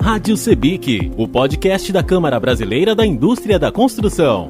Rádio Sebic, o podcast da Câmara Brasileira da Indústria da Construção.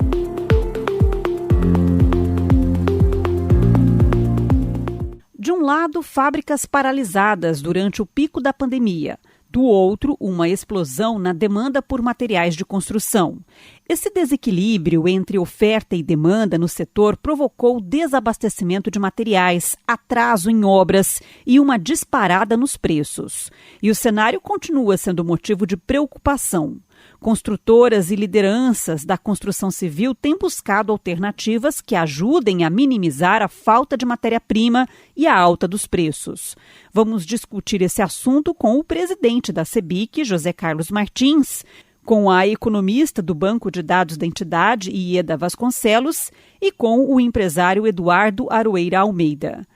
De um lado, fábricas paralisadas durante o pico da pandemia. Do outro, uma explosão na demanda por materiais de construção. Esse desequilíbrio entre oferta e demanda no setor provocou desabastecimento de materiais, atraso em obras e uma disparada nos preços. E o cenário continua sendo motivo de preocupação. Construtoras e lideranças da construção civil têm buscado alternativas que ajudem a minimizar a falta de matéria-prima e a alta dos preços. Vamos discutir esse assunto com o presidente da Sebic, José Carlos Martins, com a economista do Banco de Dados da entidade, Ieda Vasconcelos, e com o empresário Eduardo Aroeira Almeida.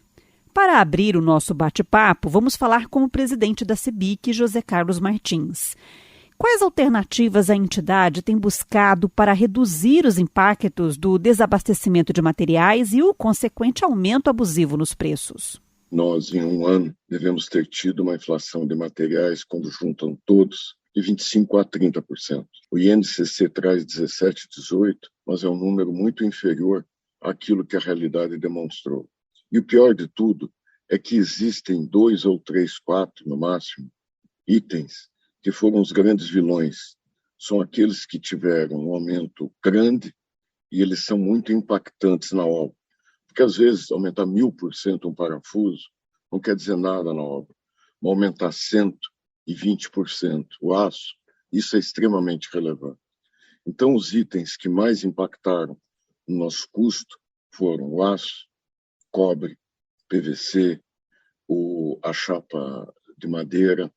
Para abrir o nosso bate-papo, vamos falar com o presidente da Sebic, José Carlos Martins. Quais alternativas a entidade tem buscado para reduzir os impactos do desabastecimento de materiais e o consequente aumento abusivo nos preços? Nós, em um ano, devemos ter tido uma inflação de materiais, quando juntam todos, de 25% a 30%. O INCC traz 17, 18%, mas é um número muito inferior àquilo que a realidade demonstrou. E o pior de tudo é que existem 2 ou 3, 4, no máximo, itens que foram os grandes vilões. São aqueles que tiveram um aumento grande e eles são muito impactantes na obra. Porque, às vezes, aumentar 1000% um parafuso não quer dizer nada na obra. Mas aumentar 120% o aço, isso é extremamente relevante. Então, os itens que mais impactaram no nosso custo foram o aço, cobre, PVC, a chapa de madeira.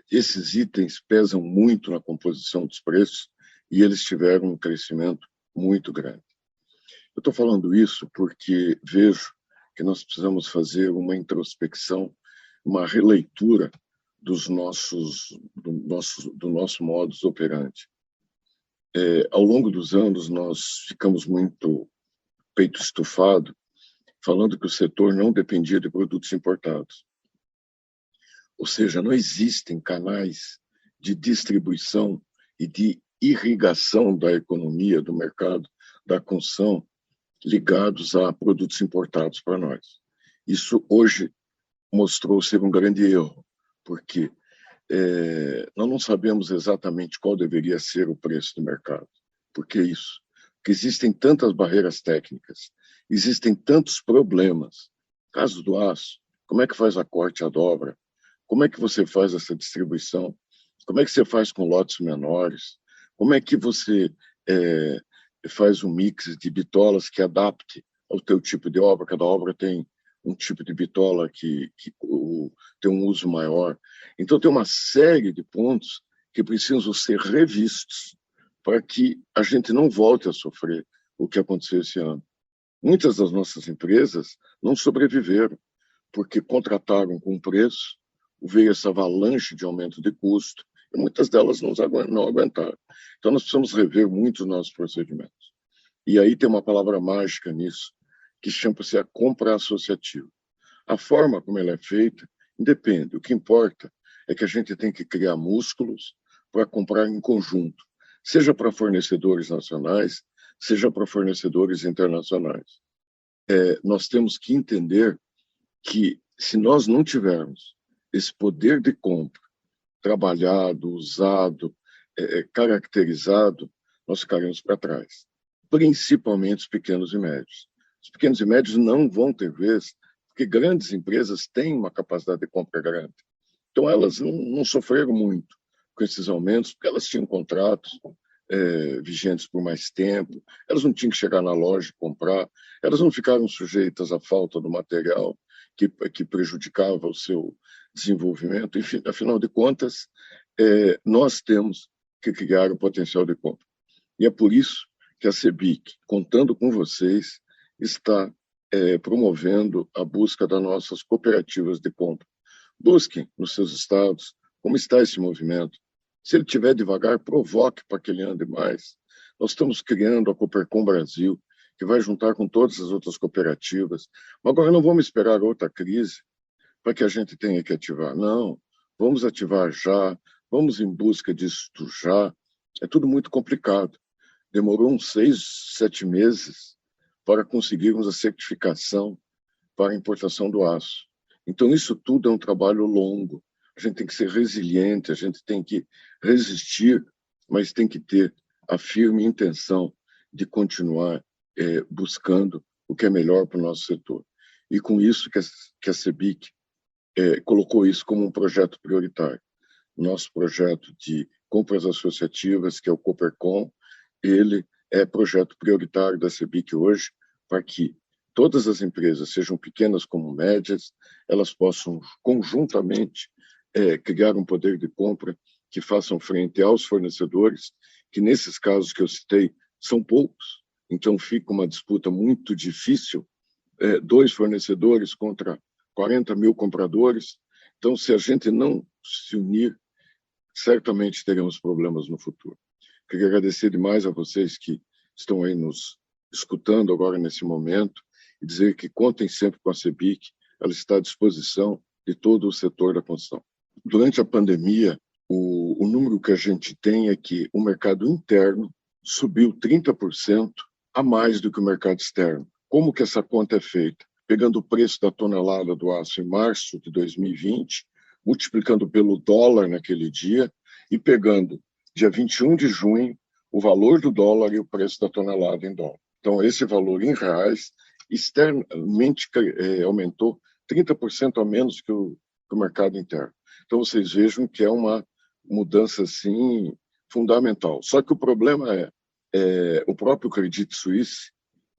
Esses itens pesam muito na composição dos preços e eles tiveram um crescimento muito grande. Eu estou falando isso porque vejo que nós precisamos fazer uma introspecção, uma releitura do nosso modus operandi. Ao longo dos anos, nós ficamos muito peito estufado, falando que o setor não dependia de produtos importados. Ou seja, não existem canais de distribuição e de irrigação da economia, do mercado, da construção, ligados a produtos importados para nós. Isso hoje mostrou ser um grande erro, porque nós não sabemos exatamente qual deveria ser o preço do mercado. Por que isso? Porque existem tantas barreiras técnicas, existem tantos problemas. Caso do aço, como é que faz a corte e a dobra? Como é que você faz essa distribuição? Como é que você faz com lotes menores? Como é que você faz um mix de bitolas que adapte ao teu tipo de obra? Cada obra tem um tipo de bitola que tem um uso maior. Então, tem uma série de pontos que precisam ser revistos para que a gente não volte a sofrer o que aconteceu esse ano. Muitas das nossas empresas não sobreviveram porque contrataram com preço, veio essa avalanche de aumento de custo, e muitas delas não aguentaram. Então, nós precisamos rever muito os nossos procedimentos. E aí tem uma palavra mágica nisso, que chama-se a compra associativa. A forma como ela é feita independe. O que importa é que a gente tem que criar músculos para comprar em conjunto, seja para fornecedores nacionais, seja para fornecedores internacionais. Nós temos que entender que, se nós não tivermos esse poder de compra trabalhado, usado, caracterizado, nós ficaremos para trás. Principalmente os pequenos e médios. Os pequenos e médios não vão ter vez, porque grandes empresas têm uma capacidade de compra grande. Então, elas não sofreram muito com esses aumentos, porque elas tinham contratos vigentes por mais tempo, elas não tinham que chegar na loja e comprar, elas não ficaram sujeitas à falta do material que prejudicava o seu desenvolvimento. Enfim, afinal de contas, nós temos que criar o potencial de compra. E é por isso que a Sebic, contando com vocês, está promovendo a busca das nossas cooperativas de compra. Busquem nos seus estados como está esse movimento. Se ele estiver devagar, provoque para que ele ande mais. Nós estamos criando a Coopercom Brasil, que vai juntar com todas as outras cooperativas. Mas agora não vamos esperar outra crise para que a gente tenha que ativar. Não, vamos ativar já, vamos em busca disso já. É tudo muito complicado. Demorou uns 6, 7 meses para conseguirmos a certificação para a importação do aço. Então, isso tudo é um trabalho longo. A gente tem que ser resiliente, a gente tem que resistir, mas tem que ter a firme intenção de continuar buscando o que é melhor para o nosso setor. E com isso que a CEBIC colocou isso como um projeto prioritário. Nosso projeto de compras associativas, que é o Coopercom, ele é projeto prioritário da CEBIC hoje, para que todas as empresas, sejam pequenas como médias, elas possam conjuntamente criar um poder de compra que façam frente aos fornecedores, que nesses casos que eu citei são poucos, então fica uma disputa muito difícil, 2 fornecedores contra 40 mil compradores. Então, se a gente não se unir, certamente teremos problemas no futuro. Queria agradecer demais a vocês que estão aí nos escutando agora nesse momento e dizer que contem sempre com a CEBIC, ela está à disposição de todo o setor da construção. Durante a pandemia, o número que a gente tem é que o mercado interno subiu 30% a mais do que o mercado externo. Como que essa conta é feita? Pegando o preço da tonelada do aço em março de 2020, multiplicando pelo dólar naquele dia e pegando, dia 21 de junho, o valor do dólar e o preço da tonelada em dólar. Então, esse valor em reais externamente aumentou 30% a menos que o mercado interno. Então, vocês vejam que é uma mudança, assim, fundamental. Só que o problema o próprio Credit Suisse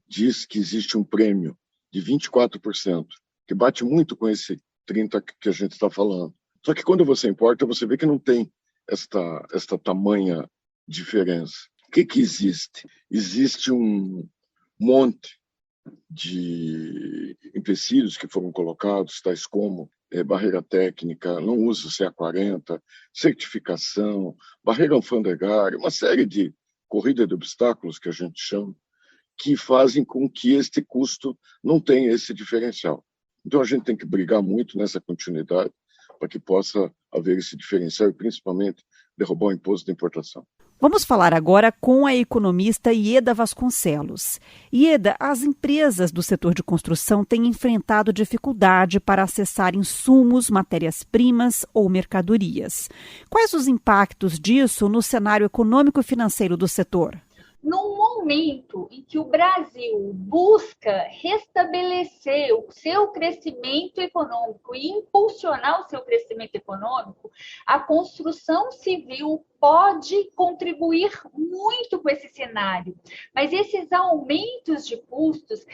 diz que existe um prêmio de 24%, que bate muito com esse 30% que a gente está falando. Só que quando você importa, você vê que não tem esta tamanha diferença. O que existe? Existe um monte de empecilhos que foram colocados, tais como barreira técnica, não uso CA40, certificação, barreira alfandegária, uma série de corrida de obstáculos que a gente chama, que fazem com que este custo não tenha esse diferencial. Então, a gente tem que brigar muito nessa continuidade para que possa haver esse diferencial e, principalmente, derrubar o imposto de importação. Vamos falar agora com a economista Ieda Vasconcelos. Ieda, as empresas do setor de construção têm enfrentado dificuldade para acessar insumos, matérias-primas ou mercadorias. Quais os impactos disso no cenário econômico e financeiro do setor? Num momento em que o Brasil busca restabelecer o seu crescimento econômico e impulsionar o seu crescimento econômico, a construção civil pode contribuir muito com esse cenário. Mas esses aumentos de custos,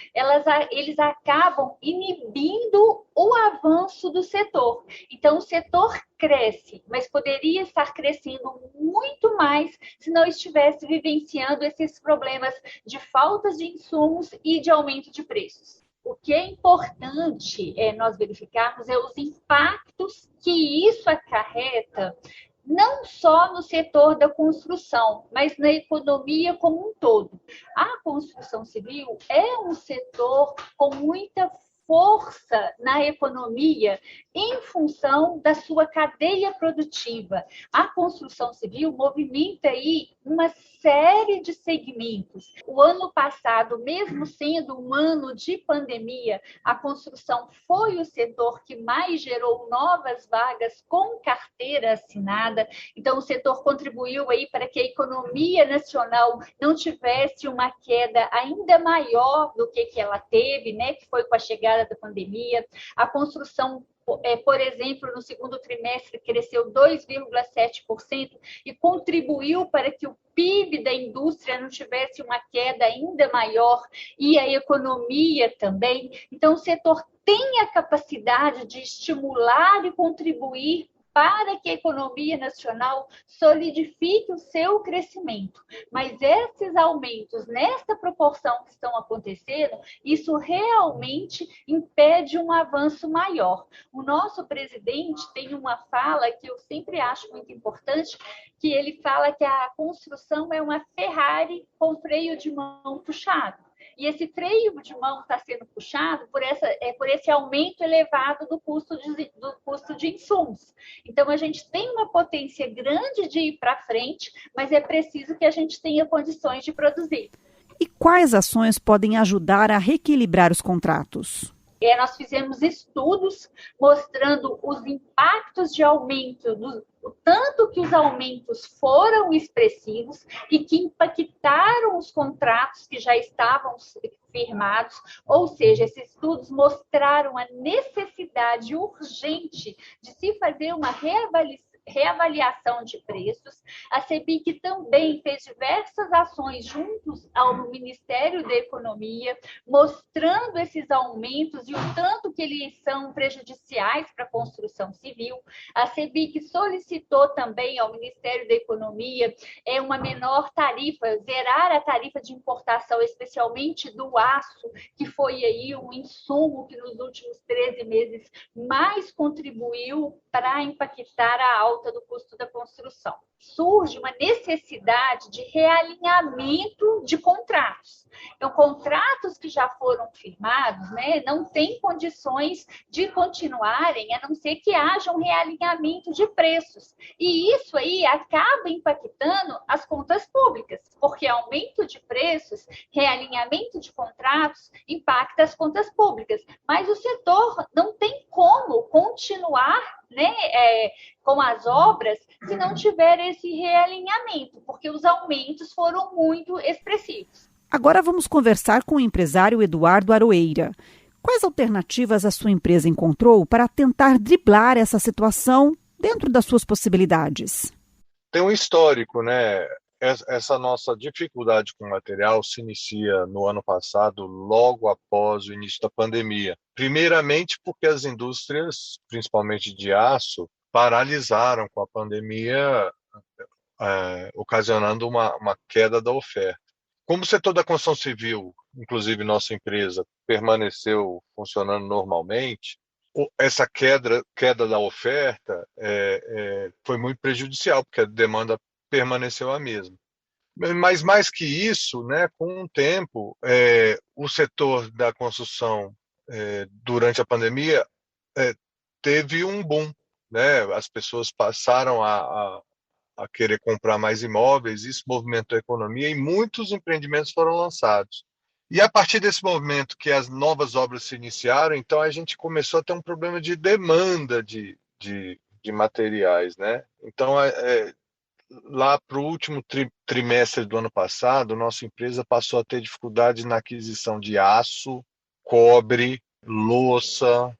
eles acabam inibindo o avanço do setor. Então, o setor cresce, mas poderia estar crescendo muito mais se não estivesse vivenciando esses problemas de faltas de insumos e de aumento de preços. O que é importante nós verificarmos é os impactos que isso acarreta não só no setor da construção, mas na economia como um todo. A construção civil é um setor com muita força na economia em função da sua cadeia produtiva. A construção civil movimenta aí uma série de segmentos. O ano passado, mesmo sendo um ano de pandemia, a construção foi o setor que mais gerou novas vagas com carteira assinada. Então, o setor contribuiu aí para que a economia nacional não tivesse uma queda ainda maior do que ela teve, né? Que foi com a chegada da pandemia. A construção, por exemplo, no segundo trimestre cresceu 2,7% e contribuiu para que o PIB da indústria não tivesse uma queda ainda maior e a economia também. Então, o setor tem a capacidade de estimular e contribuir para que a economia nacional solidifique o seu crescimento. Mas esses aumentos, nessa proporção que estão acontecendo, isso realmente impede um avanço maior. O nosso presidente tem uma fala que eu sempre acho muito importante, que ele fala que a construção é uma Ferrari com freio de mão puxado. E esse freio de mão está sendo puxado por esse aumento elevado do custo de insumos. Então, a gente tem uma potência grande de ir para frente, mas é preciso que a gente tenha condições de produzir. E quais ações podem ajudar a reequilibrar os contratos? Nós fizemos estudos mostrando os impactos de aumento, tanto que os aumentos foram expressivos e que impactaram os contratos que já estavam firmados, ou seja, esses estudos mostraram a necessidade urgente de se fazer uma reavaliação de preços. A CEBIC também fez diversas ações juntos ao Ministério da Economia, mostrando esses aumentos e o tanto que eles são prejudiciais para a construção civil. A CEBIC solicitou também ao Ministério da Economia uma menor tarifa, zerar a tarifa de importação, especialmente do aço, que foi aí um insumo que nos últimos 13 meses mais contribuiu para impactar a alta do custo da construção. Surge uma necessidade de realinhamento de contratos. Então, contratos que já foram firmados, né, não têm condições de continuarem, a não ser que haja um realinhamento de preços. E isso aí acaba impactando as contas públicas, porque aumento de preços, realinhamento de contratos, impacta as contas públicas. Mas o setor não tem como continuar, né, com as obras se não tiver esse realinhamento, porque os aumentos foram muito expressivos. Agora vamos conversar com o empresário Eduardo Aroeira. Quais alternativas a sua empresa encontrou para tentar driblar essa situação dentro das suas possibilidades? Tem um histórico, né? Essa nossa dificuldade com o material se inicia no ano passado, logo após o início da pandemia. Primeiramente porque as indústrias, principalmente de aço, paralisaram com a pandemia, ocasionando uma queda da oferta. Como o setor da construção civil, inclusive nossa empresa, permaneceu funcionando normalmente, essa queda da oferta foi muito prejudicial, porque a demanda permaneceu a mesma. Mas mais que isso, né, com o tempo, o setor da construção, durante a pandemia, teve um boom, né? As pessoas passaram a querer comprar mais imóveis, isso movimentou a economia e muitos empreendimentos foram lançados. E a partir desse movimento que as novas obras se iniciaram, então a gente começou a ter um problema de demanda de materiais, né? Então, lá para o último trimestre do ano passado, nossa empresa passou a ter dificuldade na aquisição de aço, cobre, louça,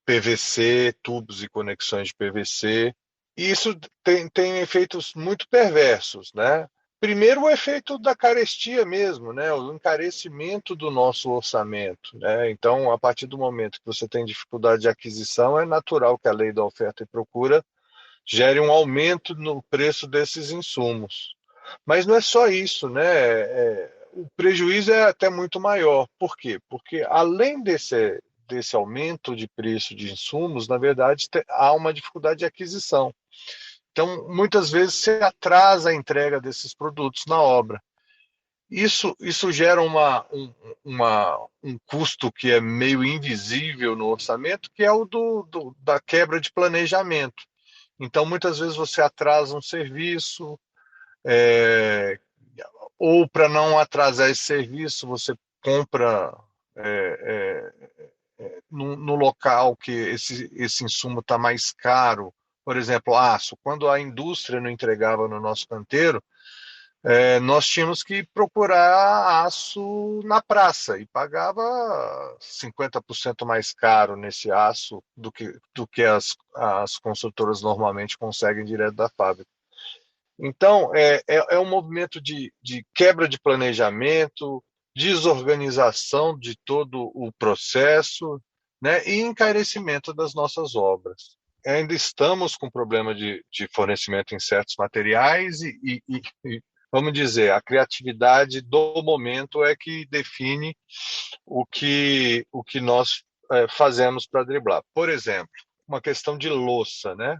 PVC, tubos e conexões de PVC. E isso tem efeitos muito perversos, né? Primeiro, o efeito da carestia mesmo, né? O encarecimento do nosso orçamento, né? Então, a partir do momento que você tem dificuldade de aquisição, é natural que a lei da oferta e procura gere um aumento no preço desses insumos. Mas não é só isso, né? O prejuízo é até muito maior. Por quê? Porque além desse aumento de preço de insumos, na verdade, há uma dificuldade de aquisição. Então, muitas vezes, se atrasa a entrega desses produtos na obra. Isso gera um custo que é meio invisível no orçamento, que é o da quebra de planejamento. Então, muitas vezes, você atrasa um serviço, ou para não atrasar esse serviço, você compra no local que esse insumo está mais caro. Por exemplo, aço. Quando a indústria não entregava no nosso canteiro, nós tínhamos que procurar aço na praça e pagava 50% mais caro nesse aço do que as construtoras normalmente conseguem direto da fábrica. Então, é um movimento de quebra de planejamento, desorganização de todo o processo, né, e encarecimento das nossas obras. Ainda estamos com problema de fornecimento em certos materiais e, vamos dizer, a criatividade do momento é que define o que nós fazemos para driblar. Por exemplo, uma questão de louça, né?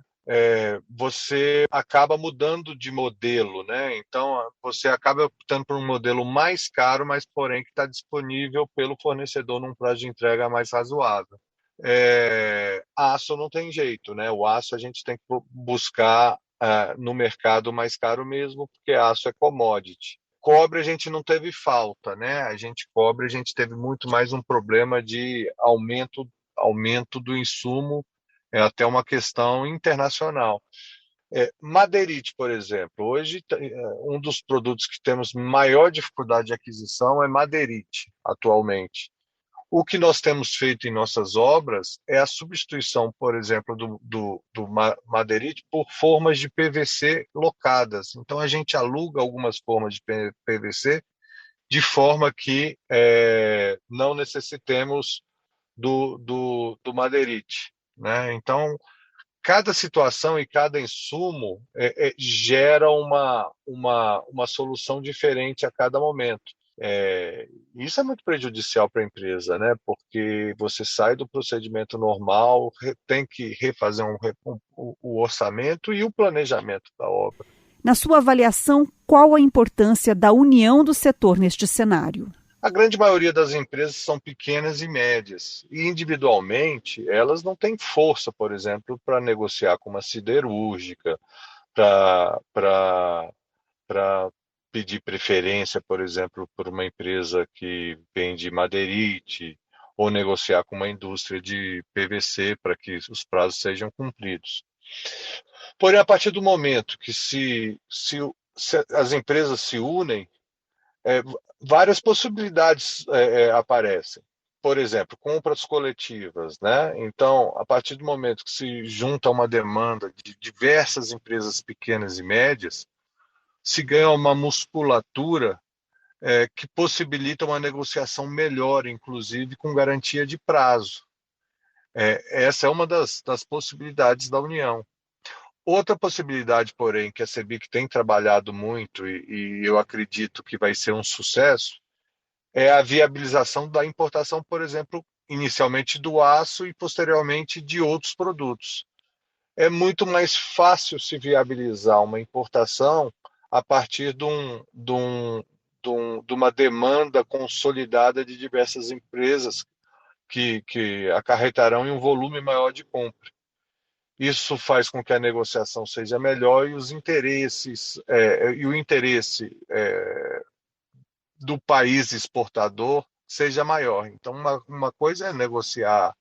você acaba mudando de modelo, né? Então, você acaba optando por um modelo mais caro, mas porém que está disponível pelo fornecedor num prazo de entrega mais razoável. Aço não tem jeito, né? O aço a gente tem que buscar no mercado mais caro mesmo, porque aço é commodity. Cobre a gente não teve falta, né? A gente teve muito mais um problema de aumento do insumo, até uma questão internacional. Madeirite, por exemplo, hoje um dos produtos que temos maior dificuldade de aquisição é madeirite, atualmente. O que nós temos feito em nossas obras é a substituição, por exemplo, do madeirite por formas de PVC locadas. Então, a gente aluga algumas formas de PVC de forma que não necessitemos do madeirite, né? Então, cada situação e cada insumo gera uma solução diferente a cada momento. Isso é muito prejudicial para a empresa, né? Porque você sai do procedimento normal, tem que refazer o orçamento e o planejamento da obra. Na sua avaliação, qual a importância da união do setor neste cenário? A grande maioria das empresas são pequenas e médias, e individualmente elas não têm força, por exemplo, para negociar com uma siderúrgica, para pedir preferência, por exemplo, por uma empresa que vende madeirite, ou negociar com uma indústria de PVC para que os prazos sejam cumpridos. Porém, a partir do momento que se as empresas se unem, várias possibilidades aparecem. Por exemplo, compras coletivas, né? Então, a partir do momento que se junta uma demanda de diversas empresas pequenas e médias, se ganha uma musculatura que possibilita uma negociação melhor, inclusive com garantia de prazo. Essa é uma das possibilidades da união. Outra possibilidade, porém, que a CEBIC tem trabalhado muito e eu acredito que vai ser um sucesso, é a viabilização da importação, por exemplo, inicialmente do aço e posteriormente de outros produtos. É muito mais fácil se viabilizar uma importação a partir de uma demanda consolidada de diversas empresas que acarretarão em um volume maior de compra. Isso faz com que a negociação seja melhor e o interesse do país exportador seja maior. Então, uma coisa é negociar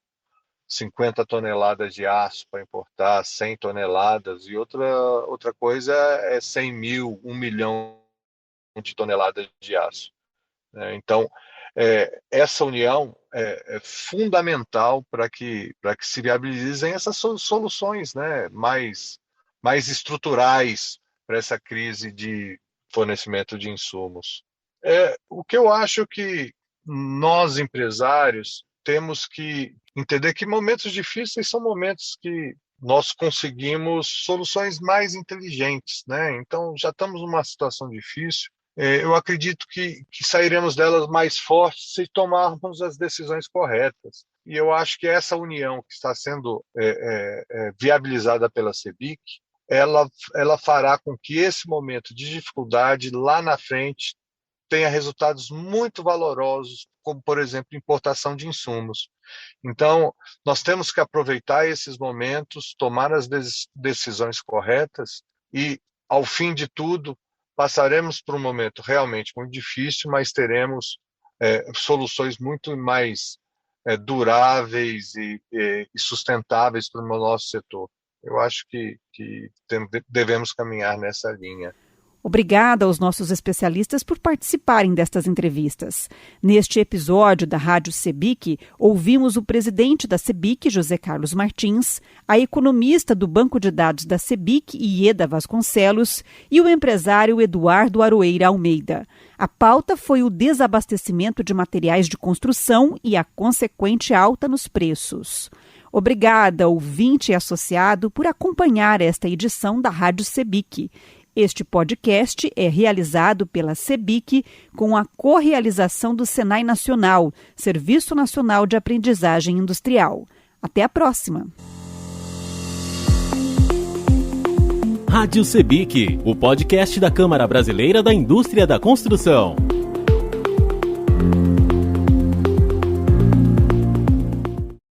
50 toneladas de aço para importar 100 toneladas e outra coisa é 100 mil, 1 milhão de toneladas de aço. Então, essa união é fundamental para que se viabilizem essas soluções, né, mais estruturais para essa crise de fornecimento de insumos. O que eu acho que nós, empresários, temos que entender que momentos difíceis são momentos que nós conseguimos soluções mais inteligentes, né? Então, já estamos numa situação difícil. Eu acredito que sairemos delas mais fortes se tomarmos as decisões corretas. E eu acho que essa união que está sendo viabilizada pela CEBIC, ela fará com que esse momento de dificuldade lá na frente tenha resultados muito valorosos, como, por exemplo, importação de insumos. Então, nós temos que aproveitar esses momentos, tomar as decisões corretas e, ao fim de tudo, passaremos por um momento realmente muito difícil, mas teremos soluções muito mais duráveis e sustentáveis para o nosso setor. Eu acho que devemos caminhar nessa linha. Obrigada aos nossos especialistas por participarem destas entrevistas. Neste episódio da Rádio CEBIC, ouvimos o presidente da CEBIC, José Carlos Martins, a economista do Banco de Dados da CEBIC, Ieda Vasconcelos, e o empresário Eduardo Aroeira Almeida. A pauta foi o desabastecimento de materiais de construção e a consequente alta nos preços. Obrigada, ouvinte e associado, por acompanhar esta edição da Rádio CEBIC. Este podcast é realizado pela CEBIC com a correalização do Senai Nacional, Serviço Nacional de Aprendizagem Industrial. Até a próxima! Rádio Cebic, o podcast da Câmara Brasileira da Indústria da Construção.